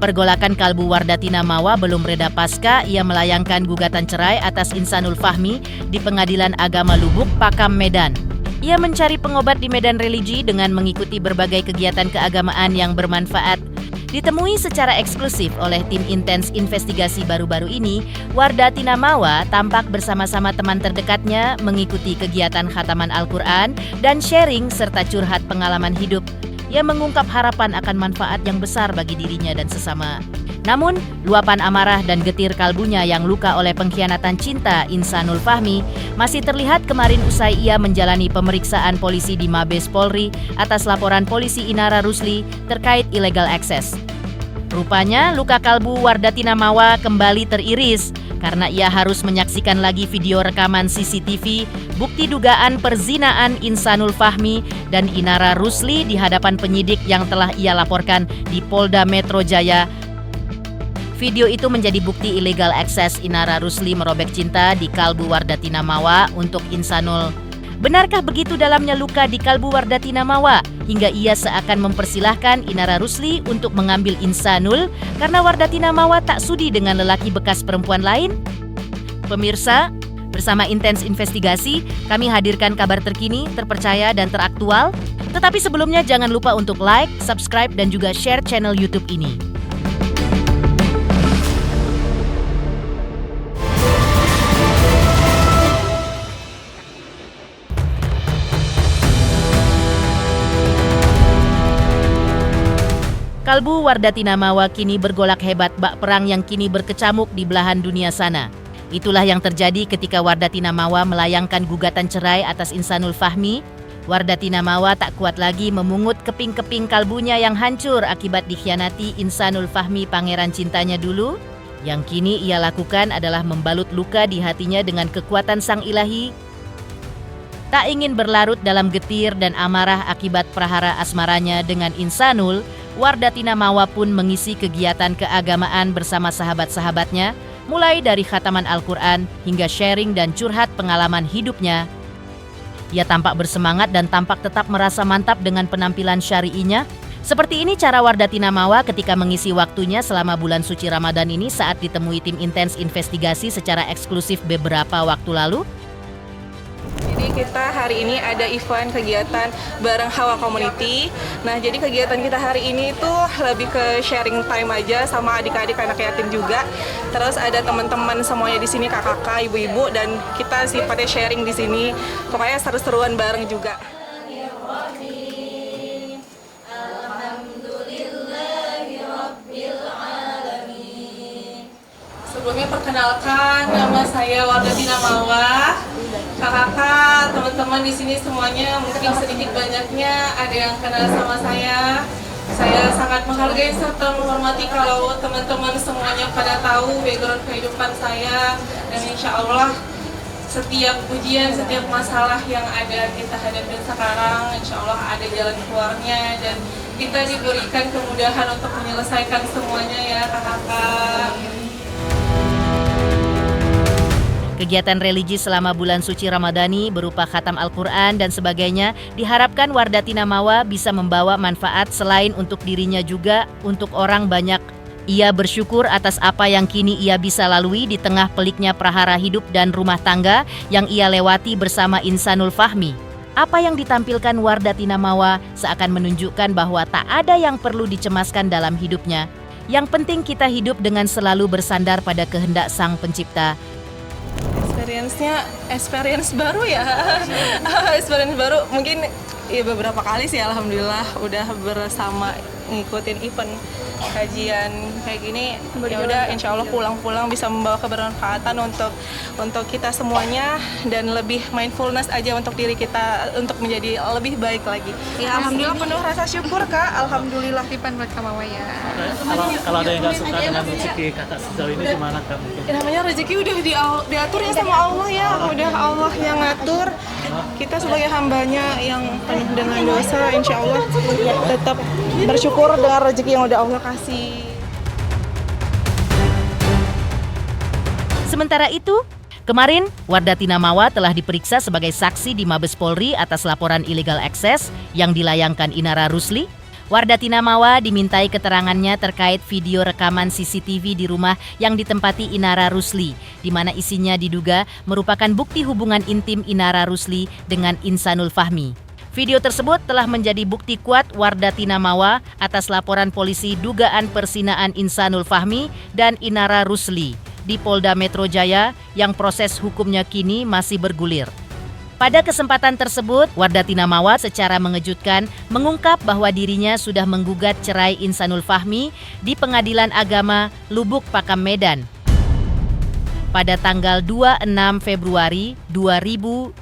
Pergolakan kalbu Wardatina Mawa belum reda pasca ia melayangkan gugatan cerai atas Insanul Fahmi di Pengadilan Agama Lubuk, Pakam, Medan. Ia mencari pengobat di medan religi dengan mengikuti berbagai kegiatan keagamaan yang bermanfaat. Ditemui secara eksklusif oleh tim intens investigasi baru-baru ini, Wardatina Mawa tampak bersama-sama teman terdekatnya mengikuti kegiatan khataman Al-Quran dan sharing serta curhat pengalaman hidup. Ia mengungkap harapan akan manfaat yang besar bagi dirinya dan sesama. Namun, luapan amarah dan getir kalbunya yang luka oleh pengkhianatan cinta Insanul Fahmi masih terlihat kemarin usai ia menjalani pemeriksaan polisi di Mabes Polri atas laporan polisi Inara Rusli terkait illegal access. Rupanya, luka kalbu Wardatina Mawa kembali teriris karena ia harus menyaksikan lagi video rekaman CCTV bukti dugaan perzinaan Insanul Fahmi dan Inara Rusli di hadapan penyidik yang telah ia laporkan di Polda Metro Jaya. Video itu menjadi bukti illegal access Inara Rusli merobek cinta di kalbu Wardatina Mawa untuk Insanul. Benarkah begitu dalamnya luka di kalbu Wardatina Mawa hingga ia seakan mempersilahkan Inara Rusli untuk mengambil Insanul karena Wardatina Mawa tak sudi dengan lelaki bekas perempuan lain? Pemirsa, bersama Intens Investigasi, kami hadirkan kabar terkini, terpercaya, dan teraktual. Tetapi sebelumnya jangan lupa untuk like, subscribe, dan juga share channel YouTube ini. Kalbu Wardatina Mawa kini bergolak hebat bak perang yang kini berkecamuk di belahan dunia sana. Itulah yang terjadi ketika Wardatina Mawa melayangkan gugatan cerai atas Insanul Fahmi. Wardatina Mawa tak kuat lagi memungut keping-keping kalbunya yang hancur akibat dikhianati Insanul Fahmi, pangeran cintanya dulu. Yang kini ia lakukan adalah membalut luka di hatinya dengan kekuatan sang ilahi. Tak ingin berlarut dalam getir dan amarah akibat prahara asmaranya dengan Insanul, Wardatina Mawa pun mengisi kegiatan keagamaan bersama sahabat-sahabatnya, mulai dari khataman Al-Quran hingga sharing dan curhat pengalaman hidupnya. Ia tampak bersemangat dan tampak tetap merasa mantap dengan penampilan syari'inya. Seperti ini cara Wardatina Mawa ketika mengisi waktunya selama bulan suci Ramadan ini saat ditemui tim intens investigasi secara eksklusif beberapa waktu lalu. Jadi kita hari ini ada event kegiatan bareng Hawa Community. Nah, jadi kegiatan kita hari ini itu lebih ke sharing time aja sama adik-adik anak yatim juga. Terus ada teman-teman semuanya di sini, kakak-kakak, ibu-ibu, dan kita sih pada sharing di sini. Pokoknya seru-seruan bareng juga. Sebelumnya perkenalkan, nama saya Wardatina Mawa. Kakak-kakak, teman-teman di sini semuanya mungkin sedikit banyaknya ada yang kenal sama saya. Saya sangat menghargai serta menghormati kalau teman-teman semuanya pada tahu background kehidupan saya, dan insya Allah setiap ujian, setiap masalah yang ada kita hadapi sekarang, insya Allah ada jalan keluarnya dan kita diberikan kemudahan untuk menyelesaikan semuanya ya kakak-kakak. Kegiatan religi selama bulan suci Ramadhani berupa khatam Al-Quran dan sebagainya diharapkan Wardatina Mawa bisa membawa manfaat selain untuk dirinya juga untuk orang banyak. Ia bersyukur atas apa yang kini ia bisa lalui di tengah peliknya prahara hidup dan rumah tangga yang ia lewati bersama Insanul Fahmi. Apa yang ditampilkan Wardatina Mawa seakan menunjukkan bahwa tak ada yang perlu dicemaskan dalam hidupnya. Yang penting kita hidup dengan selalu bersandar pada kehendak Sang Pencipta. Experience baru ya. Experience baru mungkin ya beberapa kali sih alhamdulillah udah bersama ngikutin event kajian kayak gini. Ya udah insya Allah pulang-pulang bisa membawa kebermanfaatan untuk kita semuanya dan lebih mindfulness aja untuk diri kita untuk menjadi lebih baik lagi. Ya alhamdulillah penuh rasa syukur Kak. Alhamdulillah. Tipan buat Kak Mawa ya. Kalau ada yang nggak suka dengan rezeki kakak sejauh ini gimana Kak? Ya, namanya rezeki udah diatur ya sama Allah ya. Udah Allah yang ngatur. Kita sebagai hambanya yang penuh dengan dosa, insya Allah tetap bersyukur dengan rezeki yang udah Allah kasih. Sementara itu, kemarin Wardatina Mawa telah diperiksa sebagai saksi di Mabes Polri atas laporan illegal access yang dilayangkan Inara Rusli. Wardah Tinamawa dimintai keterangannya terkait video rekaman CCTV di rumah yang ditempati Inara Rusli, di mana isinya diduga merupakan bukti hubungan intim Inara Rusli dengan Insanul Fahmi. Video tersebut telah menjadi bukti kuat Wardah Tinamawa atas laporan polisi dugaan perzinaan Insanul Fahmi dan Inara Rusli di Polda Metro Jaya yang proses hukumnya kini masih bergulir. Pada kesempatan tersebut, Wardah Tinamawa secara mengejutkan mengungkap bahwa dirinya sudah menggugat cerai Insanul Fahmi di Pengadilan Agama Lubuk Pakam Medan pada tanggal 26 Februari 2026.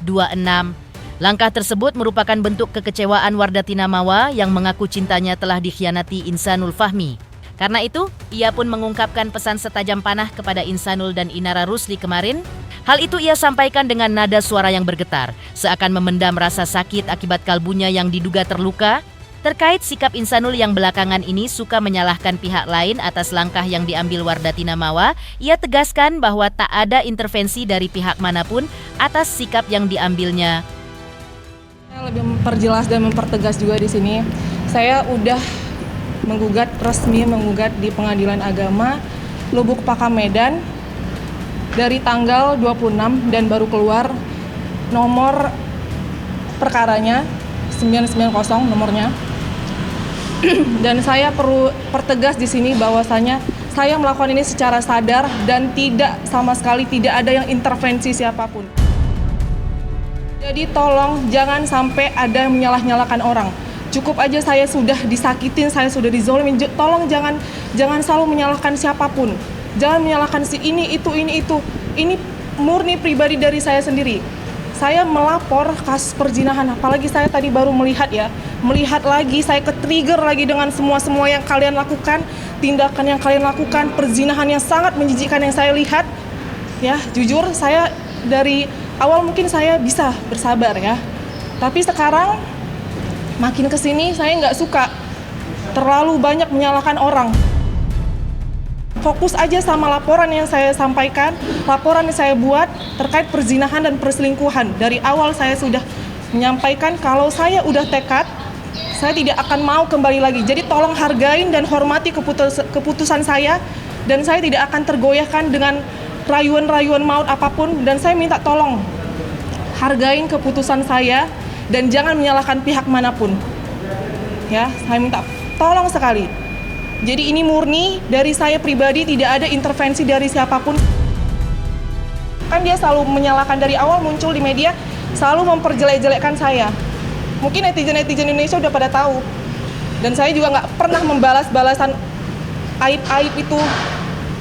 Langkah tersebut merupakan bentuk kekecewaan Wardah Tinamawa yang mengaku cintanya telah dikhianati Insanul Fahmi. Karena itu, ia pun mengungkapkan pesan setajam panah kepada Insanul dan Inara Rusli kemarin. Hal itu ia sampaikan dengan nada suara yang bergetar, seakan memendam rasa sakit akibat kalbunya yang diduga terluka. Terkait sikap Insanul yang belakangan ini suka menyalahkan pihak lain atas langkah yang diambil Wardah Tinamawa, ia tegaskan bahwa tak ada intervensi dari pihak manapun atas sikap yang diambilnya. Saya lebih memperjelas dan mempertegas juga di sini. Saya udah resmi menggugat di Pengadilan Agama Lubuk Pakam Medan dari tanggal 26 dan baru keluar nomor perkaranya 990 nomornya. Dan saya perlu pertegas di sini bahwasanya saya melakukan ini secara sadar dan sama sekali tidak ada yang intervensi siapapun. Jadi tolong jangan sampai ada yang menyalah-nyalahkan orang. Cukup aja saya sudah disakitin, saya sudah dizolimin. Tolong jangan selalu menyalahkan siapapun. Jangan menyalahkan si ini, itu. Ini murni pribadi dari saya sendiri. Saya melapor kasus perzinahan, apalagi saya tadi baru melihat lagi, saya ke-trigger lagi dengan semua yang kalian lakukan, tindakan yang kalian lakukan, perzinahan yang sangat menjijikkan yang saya lihat. Ya, jujur saya dari awal mungkin saya bisa bersabar ya. Tapi sekarang makin kesini saya nggak suka terlalu banyak menyalahkan orang. Fokus aja sama laporan yang saya sampaikan, laporan yang saya buat terkait perzinahan dan perselingkuhan. Dari awal saya sudah menyampaikan kalau saya udah tekad, saya tidak akan mau kembali lagi. Jadi tolong hargain dan hormati keputusan saya, dan saya tidak akan tergoyahkan dengan rayuan-rayuan maut apapun. Dan saya minta tolong hargain keputusan saya dan jangan menyalahkan pihak manapun. Ya, saya minta tolong sekali. Jadi ini murni dari saya pribadi, tidak ada intervensi dari siapapun. Kan dia selalu menyalahkan dari awal muncul di media, selalu memperjelek-jelekkan saya. Mungkin netizen-netizen Indonesia udah pada tahu. Dan saya juga nggak pernah membalas balasan aib-aib itu.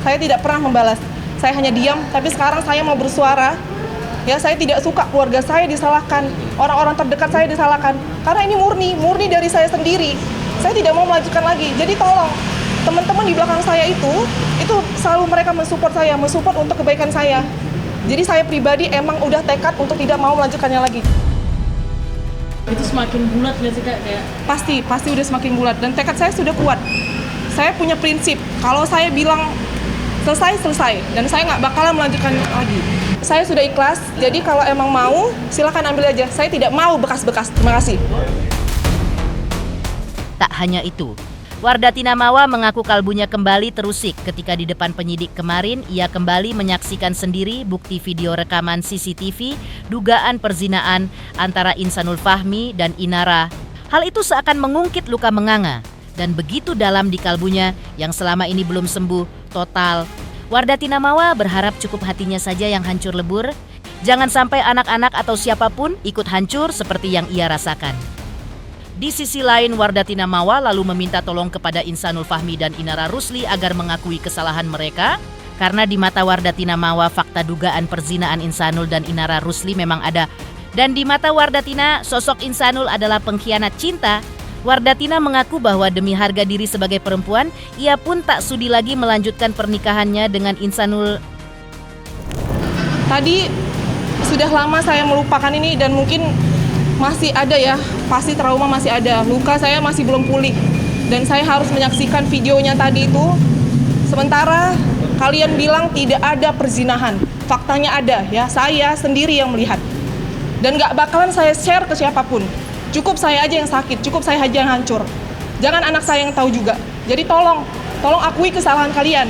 Saya tidak pernah membalas. Saya hanya diam, tapi sekarang saya mau bersuara. Ya, saya tidak suka keluarga saya disalahkan, orang-orang terdekat saya disalahkan. Karena ini murni dari saya sendiri. Saya tidak mau melanjutkan lagi. Jadi tolong, teman-teman di belakang saya itu selalu mereka mensupport saya, mensupport untuk kebaikan saya. Jadi saya pribadi emang udah tekad untuk tidak mau melanjutkannya lagi. Itu semakin bulat nggak sih Kak? Pasti udah semakin bulat, dan tekad saya sudah kuat. Saya punya prinsip, kalau saya bilang selesai, dan saya nggak bakalan melanjutkan lagi. Saya sudah ikhlas, jadi kalau emang mau, silakan ambil aja. Saya tidak mau bekas-bekas. Terima kasih. Tak hanya itu, Wardah Tinamawa mengaku kalbunya kembali terusik ketika di depan penyidik kemarin ia kembali menyaksikan sendiri bukti video rekaman CCTV dugaan perzinaan antara Insanul Fahmi dan Inara. Hal itu seakan mengungkit luka menganga dan begitu dalam di kalbunya yang selama ini belum sembuh total. Wardah Tinamawa berharap cukup hatinya saja yang hancur lebur. Jangan sampai anak-anak atau siapapun ikut hancur seperti yang ia rasakan. Di sisi lain, Wardah Tinamawa lalu meminta tolong kepada Insanul Fahmi dan Inara Rusli agar mengakui kesalahan mereka, karena di mata Wardah Tinamawa fakta dugaan perzinaan Insanul dan Inara Rusli memang ada. Dan di mata Wardah Tina, sosok Insanul adalah pengkhianat cinta. Wardah Tina mengaku bahwa demi harga diri sebagai perempuan, ia pun tak sudi lagi melanjutkan pernikahannya dengan Insanul. Tadi sudah lama saya melupakan ini dan mungkin masih ada ya, pasti trauma masih ada, luka saya masih belum pulih. Dan saya harus menyaksikan videonya tadi itu. Sementara kalian bilang tidak ada perzinahan, faktanya ada ya, saya sendiri yang melihat. Dan gak bakalan saya share ke siapapun. Cukup saya aja yang sakit, cukup saya aja yang hancur. Jangan anak saya yang tahu juga. Jadi tolong akui kesalahan kalian.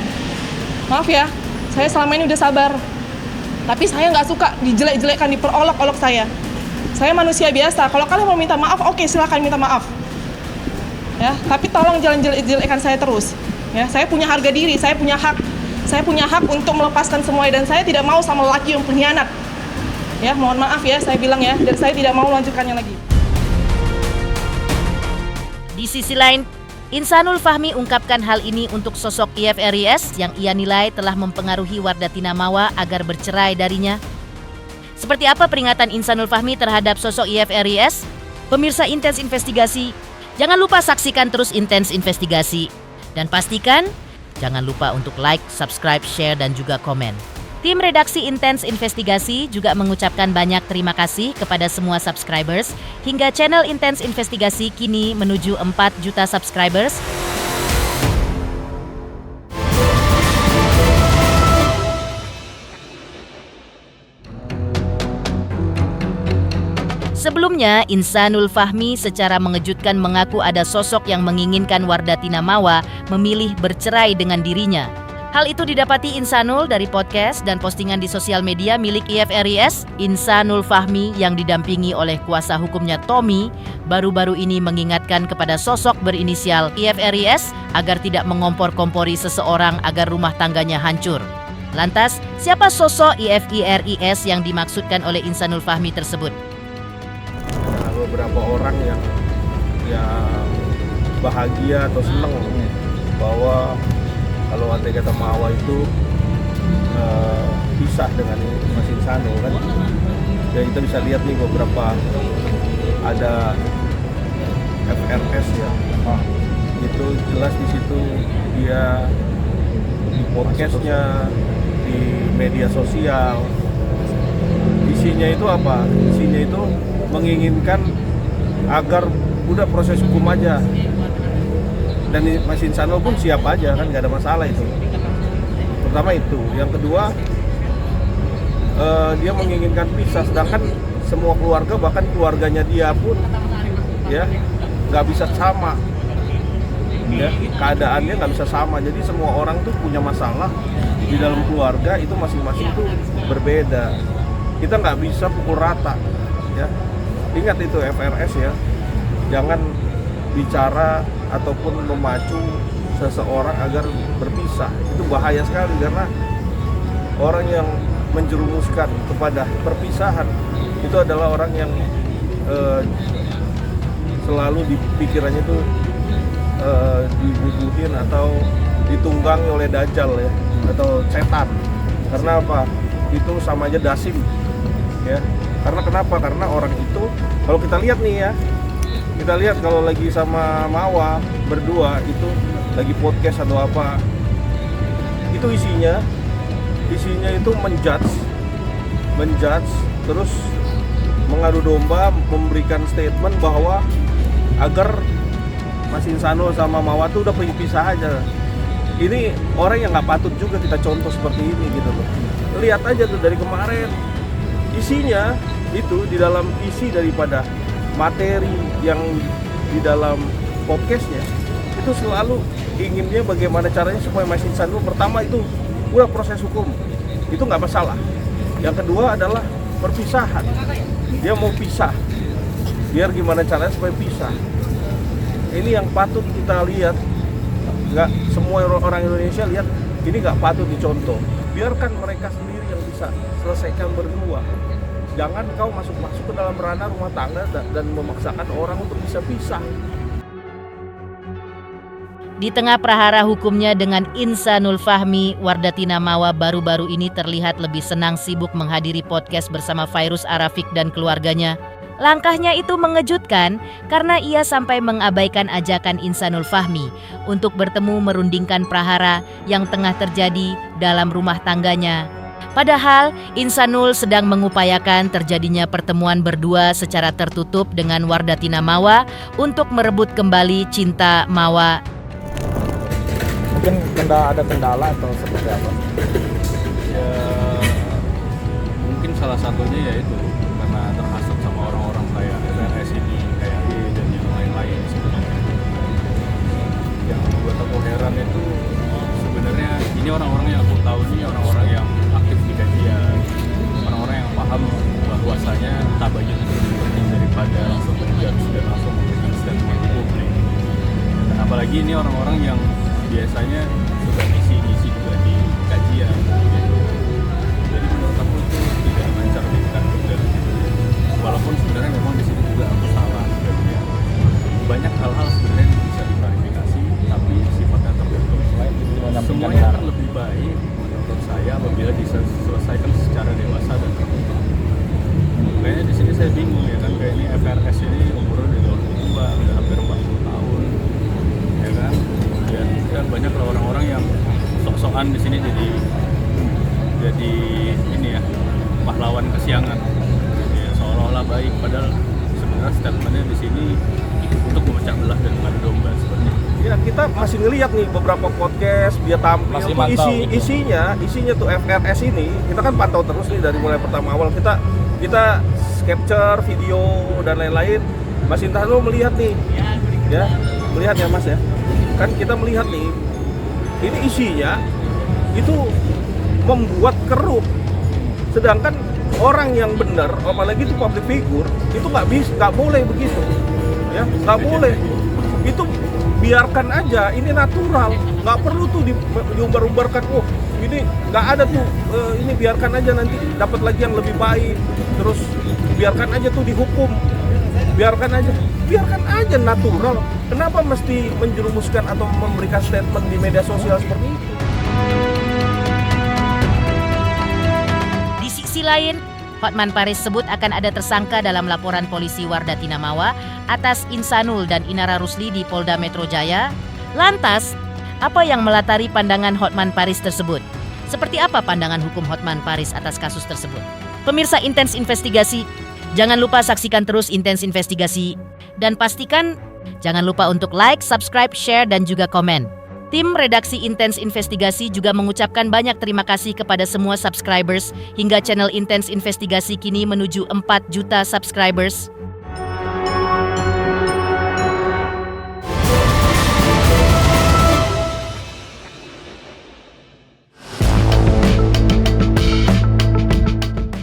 Maaf ya, saya selama ini udah sabar. Tapi saya nggak suka dijelek-jelekkan, diperolok-olok saya. Saya manusia biasa. Kalau kalian mau minta maaf, oke, silakan minta maaf. Ya, tapi tolong jangan jelek-jelekkan saya terus. Ya, saya punya harga diri, saya punya hak. Saya punya hak untuk melepaskan semuanya dan saya tidak mau sama laki yang pengkhianat. Ya, mohon maaf ya, saya bilang ya, dan saya tidak mau melanjutkannya lagi. Di sisi lain, Insanul Fahmi ungkapkan hal ini untuk sosok IFRIS yang ia nilai telah mempengaruhi Wardatina Mawa agar bercerai darinya. Seperti apa peringatan Insanul Fahmi terhadap sosok IFRIS? Pemirsa Intens Investigasi, jangan lupa saksikan terus Intens Investigasi. Dan pastikan, jangan lupa untuk like, subscribe, share, dan juga komen. Tim redaksi Intens Investigasi juga mengucapkan banyak terima kasih kepada semua subscribers hingga channel Intens Investigasi kini menuju 4 juta subscribers. Sebelumnya, Insanul Fahmi secara mengejutkan mengaku ada sosok yang menginginkan Wardatina Mawa memilih bercerai dengan dirinya. Hal itu didapati Insanul dari podcast dan postingan di sosial media milik IFRIS. Insanul Fahmi yang didampingi oleh kuasa hukumnya Tommy baru-baru ini mengingatkan kepada sosok berinisial IFRIS agar tidak mengompor-kompori seseorang agar rumah tangganya hancur. Lantas, siapa sosok IFRIS yang dimaksudkan oleh Insanul Fahmi tersebut? Beberapa orang yang bahagia atau senang bahwa kalau andai kata Mawa itu pisah dengan Mas Insanul kan, dan kita bisa lihat nih beberapa ada FRS ya, itu jelas di situ dia di podcastnya, di media sosial, isinya itu apa? Isinya itu menginginkan agar udah proses hukum aja. Dan Mas Insanul pun siap aja kan, nggak ada masalah itu. Pertama itu, yang kedua dia menginginkan pisah, sedangkan semua keluarga, bahkan keluarganya dia pun ya nggak bisa sama, ya keadaannya nggak bisa sama. Jadi semua orang tuh punya masalah di dalam keluarga itu masing-masing tuh berbeda. Kita nggak bisa pukul rata, ya. Ingat itu FRS ya, jangan bicara ataupun memacu seseorang agar berpisah. Itu bahaya sekali, karena orang yang menjerumuskan kepada perpisahan itu adalah orang yang selalu di pikirannya itu dibubuhin atau ditunggangi oleh dajjal ya, atau setan. Karena apa? Itu sama aja dasim ya. Karena kenapa? Karena orang itu, kalau kita lihat nih ya, kita lihat kalau lagi sama Mawa berdua itu lagi podcast atau apa, itu isinya itu menjudge terus mengadu domba, memberikan statement bahwa agar Mas Insanul sama Mawa tuh udah pisah aja. Ini orang yang nggak patut juga kita contoh seperti ini gitu loh. Lihat aja tuh dari kemarin, isinya itu di dalam isi daripada materi yang di dalam podcastnya itu selalu inginnya bagaimana caranya supaya Mas Insanul pertama itu udah proses hukum, itu nggak masalah. Yang kedua adalah perpisahan, dia mau pisah, biar gimana caranya supaya pisah. Ini yang patut kita lihat. Nggak semua orang Indonesia lihat, ini nggak patut dicontoh. Biarkan mereka sendiri yang bisa selesaikan berdua. Jangan kau masuk ke dalam ranah rumah tangga dan memaksakan orang untuk bisa pisah. Di tengah prahara hukumnya dengan Insanul Fahmi, Wardatina Mawa baru-baru ini terlihat lebih senang sibuk menghadiri podcast bersama Fairuz Arafik dan keluarganya. Langkahnya itu mengejutkan karena ia sampai mengabaikan ajakan Insanul Fahmi untuk bertemu merundingkan prahara yang tengah terjadi dalam rumah tangganya. Padahal Insanul sedang mengupayakan terjadinya pertemuan berdua secara tertutup dengan Wardatina Mawa untuk merebut kembali cinta Mawa. Mungkin ada kendala atau seperti apa? Ya, mungkin salah satunya yaitu karena terhasut sama orang-orang kayak FRS ini, kayak D dan yang lain-lain sebenarnya. apalagi ini orang-orang yang biasanya suka isi juga di kajian gitu. Jadi menurut aku itu tidak mencerminkan juga gitu. Walaupun sebenarnya memang di sini juga aku salah sebenarnya. Banyak hal-hal sebenarnya yang bisa diklarifikasi tapi sifatnya tertutup. Semuanya akan lebih baik menurut saya apabila diselesaikan secara dewasa dan tertutup. Kayaknya di sini saya bingung ya kan, kayak ini FRS ini umurnya di bawah tua, udah hampir 40 tahun, ya kan? Dan banyak lah orang-orang yang sok-sokan di sini jadi ini ya pahlawan kesiangan, ya, seolah-olah baik, padahal sebenarnya statementnya di sini untuk memecah belah dan mengadu domba seperti itu. Ya kita masih ngeliat nih beberapa podcast dia tampil Masih tuh mantau gitu. isinya tuh FRS ini kita kan pantau terus nih dari mulai pertama awal kita capture video dan lain-lain. Mas Insano melihat nih ya melihat ya Mas ya, kan kita melihat nih ini isinya itu membuat keruh, sedangkan orang yang benar apalagi itu public figure itu nggak boleh begitu ya, nggak boleh itu, biarkan aja, ini natural, nggak perlu tuh diumbar-umbarkan. Oh ini nggak ada tuh, ini biarkan aja nanti dapat lagi yang lebih baik, terus biarkan aja tuh dihukum, biarkan aja natural. Kenapa mesti menjerumuskan atau memberikan statement di media sosial seperti itu? Di sisi lain, Hotman Paris sebut akan ada tersangka dalam laporan polisi Wardah Tinamawa atas Insanul dan Inara Rusli di Polda Metro Jaya. Lantas, apa yang melatari pandangan Hotman Paris tersebut? Seperti apa pandangan hukum Hotman Paris atas kasus tersebut? Pemirsa Intens Investigasi, jangan lupa saksikan terus Intens Investigasi. Dan pastikan jangan lupa untuk like, subscribe, share, dan juga komen. Tim redaksi Intens Investigasi juga mengucapkan banyak terima kasih kepada semua subscribers hingga channel Intens Investigasi kini menuju 4 juta subscribers.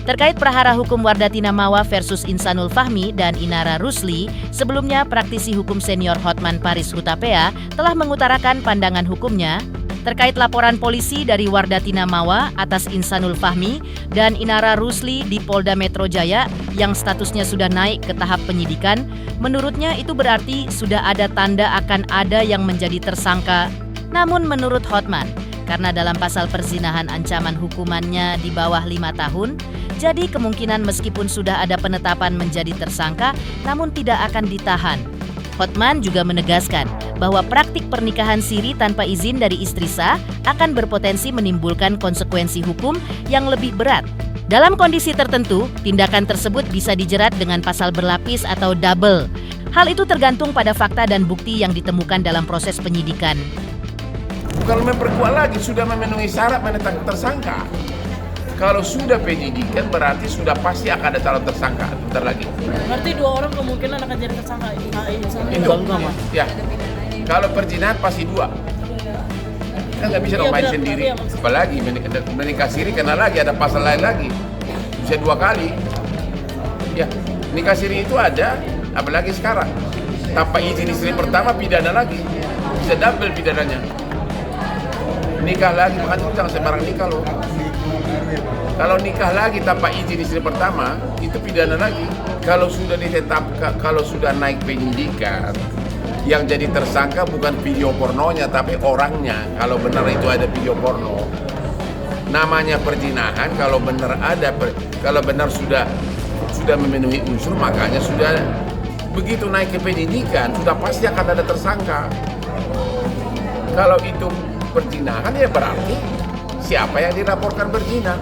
Terkait perhara hukum Wardah Tinamawa versus Insanul Fahmi dan Inara Rusli, sebelumnya praktisi hukum senior Hotman Paris Hutapea telah mengutarakan pandangan hukumnya terkait laporan polisi dari Wardah Tinamawa atas Insanul Fahmi dan Inara Rusli di Polda Metro Jaya yang statusnya sudah naik ke tahap penyidikan. Menurutnya itu berarti sudah ada tanda akan ada yang menjadi tersangka. Namun menurut Hotman, karena dalam pasal perzinahan ancaman hukumannya di bawah 5 tahun, jadi kemungkinan meskipun sudah ada penetapan menjadi tersangka, namun tidak akan ditahan. Hotman juga menegaskan bahwa praktik pernikahan siri tanpa izin dari istri sah akan berpotensi menimbulkan konsekuensi hukum yang lebih berat. Dalam kondisi tertentu, tindakan tersebut bisa dijerat dengan pasal berlapis atau double. Hal itu tergantung pada fakta dan bukti yang ditemukan dalam proses penyidikan. Kalau memperkuat lagi, sudah memenuhi syarat menetapkan tersangka. Kalau sudah penyidikan berarti sudah pasti akan ada calon tersangka bentar lagi. Berarti 2 orang kemungkinan akan jadi tersangka Itu. Ya. Kalau perzinahan pasti 2. Kan nggak bisa dong main sendiri. Apalagi menikah siri karena lagi ada pasal lain lagi. Bisa 2 kali. Ya, nikah siri itu ada, apalagi sekarang. Tanpa izin istri pertama pidana lagi. Bisa double pidananya. Nikah lagi, makanya jangan sembarang nikah loh. Kalau nikah lagi tanpa izin istri pertama, itu pidana lagi. Kalau sudah ditetapkan, kalau sudah naik penyidikan, yang jadi tersangka bukan video pornonya, tapi orangnya. Kalau benar itu ada video porno, namanya perzinahan. Kalau benar ada, kalau benar sudah memenuhi unsur, makanya sudah begitu naik ke penyidikan, sudah pasti akan ada tersangka. Kalau itu perzinahan ya berarti siapa yang dilaporkan berzina.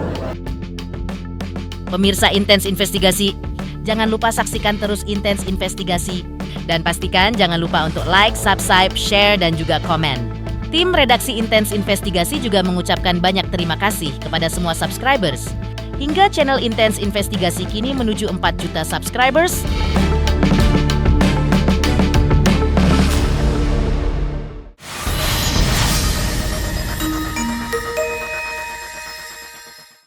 Pemirsa Intens Investigasi, jangan lupa saksikan terus Intens Investigasi. Dan pastikan jangan lupa untuk like, subscribe, share, dan juga komen. Tim redaksi Intens Investigasi juga mengucapkan banyak terima kasih kepada semua subscribers. Hingga channel Intens Investigasi kini menuju 4 juta subscribers,